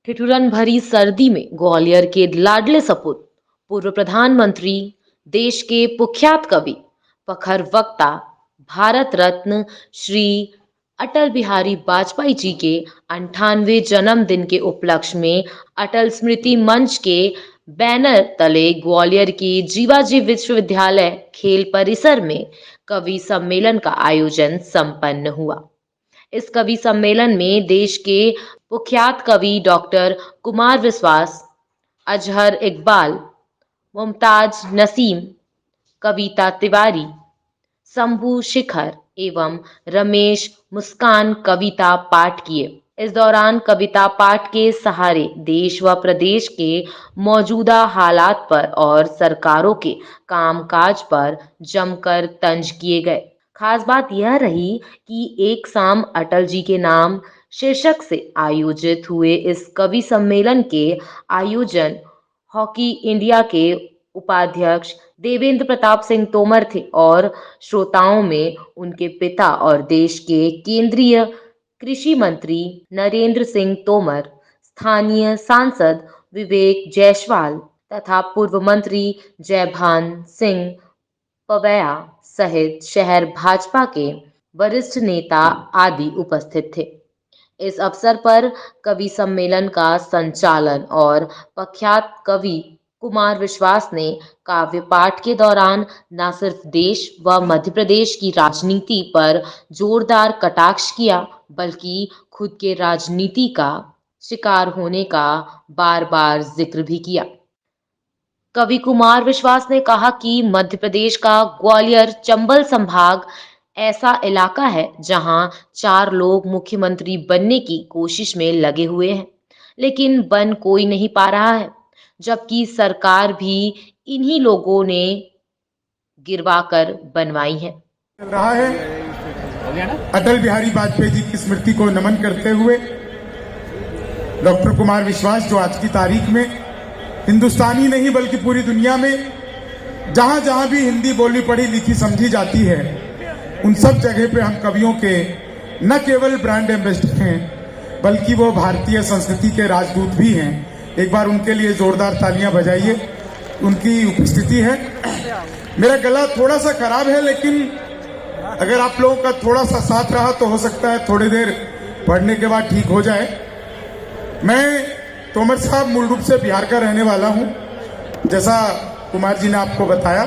ठिठुरन भरी सर्दी में ग्वालियर के लाडले सपूत पूर्व प्रधानमंत्री, देश के कुख्यात कवि, प्रखर वक्ता, भारत रत्न श्री अटल बिहारी वाजपेयी जी के 98वें जन्मदिन के उपलक्ष्य में अटल स्मृति मंच के बैनर तले ग्वालियर के जीवाजी विश्वविद्यालय खेल परिसर में कवि सम्मेलन का आयोजन संपन्न हुआ। इस कवि सम्मेलन में देश के कुख्यात कवि डॉक्टर कुमार विश्वास, अजहर इकबाल, मुमताज नसीम, कविता तिवारी, शंभू शिखर एवं रमेश मुस्कान कविता पाठ किए। इस दौरान कविता पाठ के सहारे देश व प्रदेश के मौजूदा हालात पर और सरकारों के कामकाज पर जमकर तंज किए गए। खास बात यह रही कि एक शाम अटल जी के नाम शीर्षक से आयोजित हुए इस कवि सम्मेलन के आयोजन हॉकी इंडिया के उपाध्यक्ष देवेंद्र प्रताप सिंह तोमर थे और श्रोताओं में उनके पिता और देश के केंद्रीय कृषि मंत्री नरेंद्र सिंह तोमर, स्थानीय सांसद विवेक जायसवाल तथा पूर्व मंत्री जयभान सिंह पवैया सहित शहर भाजपा के वरिष्ठ नेता आदि उपस्थित थे। इस अवसर पर कवि सम्मेलन का संचालन और प्रख्यात कवि कुमार विश्वास ने काव्य पाठ के दौरान न सिर्फ देश व मध्य प्रदेश की राजनीति पर जोरदार कटाक्ष किया, बल्कि खुद के राजनीति का शिकार होने का बार बार जिक्र भी किया। कवि कुमार विश्वास ने कहा कि मध्य प्रदेश का ग्वालियर चंबल संभाग ऐसा इलाका है जहां 4 लोग मुख्यमंत्री बनने की कोशिश में लगे हुए हैं, लेकिन बन कोई नहीं पा रहा है, जबकि सरकार भी इन्हीं लोगों ने गिरवाकर बनवाई है। चल रहा है अटल बिहारी वाजपेयी जी की स्मृति को नमन करते हुए डॉक्टर कुमार विश्वास, जो आज की तारीख में हिंदुस्तानी नहीं बल्कि पूरी दुनिया में जहां जहां भी हिंदी बोली पढ़ी लिखी समझी जाती है, उन सब जगह पे हम कवियों के न केवल ब्रांड एम्बेसडर हैं बल्कि वो भारतीय संस्कृति के राजदूत भी हैं। एक बार उनके लिए जोरदार तालियां बजाइए, उनकी उपस्थिति है। मेरा गला थोड़ा सा खराब है, लेकिन अगर आप लोगों का थोड़ा सा साथ रहा तो हो सकता है थोड़ी देर पढ़ने के बाद ठीक हो जाए। मैं तोमर साहब मूल रूप से बिहार का रहने वाला हूं, जैसा कुमार जी ने आपको बताया।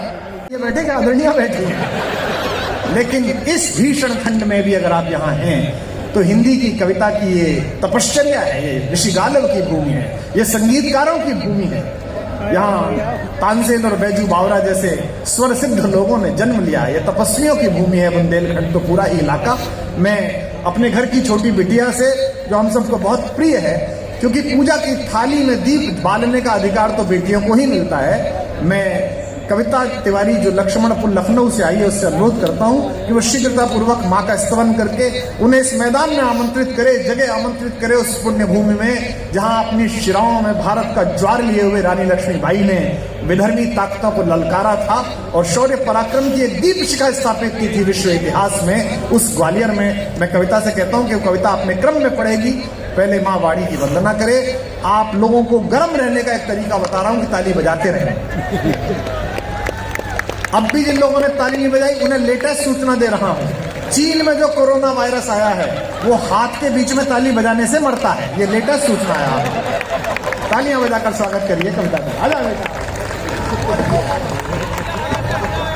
ये बैठे क्या आदरणीय बैठे हैं, लेकिन इस भीषण ठंड में भी अगर आप यहाँ हैं तो हिंदी की कविता की ये तपश्चर्या है, ये ऋषि गालव की भूमि है, ये संगीतकारों की भूमि है। यहाँ तानसेन और बैजू बावरा जैसे स्वर सिद्ध लोगों ने जन्म लिया है, ये तपस्वियों की भूमि है बुंदेलखंड, तो पूरा ही इलाका। मैं अपने घर की छोटी बिटिया से, जो हम सबको बहुत प्रिय है, क्योंकि पूजा की थाली में दीप बालने का अधिकार तो बेटियों को ही मिलता है, मैं कविता तिवारी जो लक्ष्मणपुर लखनऊ से आई है उससे अनुरोध करता हूं कि वो शीघ्रता पूर्वक मां का स्तवन करके उन्हें इस मैदान में आमंत्रित करे, जगह आमंत्रित करे उस पुण्य भूमि में जहां अपनी शिराओं में भारत का ज्वार लिए हुए रानी लक्ष्मीबाई ने विधर्मी ताकतों को ललकारा था और शौर्य पराक्रम की एक दीपशिखा स्थापित की थी विश्व इतिहास में। उस ग्वालियर में मैं कविता से कहता हूं कि कविता अपने क्रम में पढ़ेगी। पहले माँ वाणी की वंदना करे। आप लोगों को गर्म रहने का एक तरीका बता रहा हूं कि ताली बजाते रहें। अब भी जिन लोगों ने ताली नहीं बजाई उन्हें लेटेस्ट सूचना दे रहा हूं, चीन में जो कोरोना वायरस आया है वो हाथ के बीच में ताली बजाने से मरता है। ये लेटेस्ट सूचना है। आप तालियां बजाकर स्वागत करिए कविता का।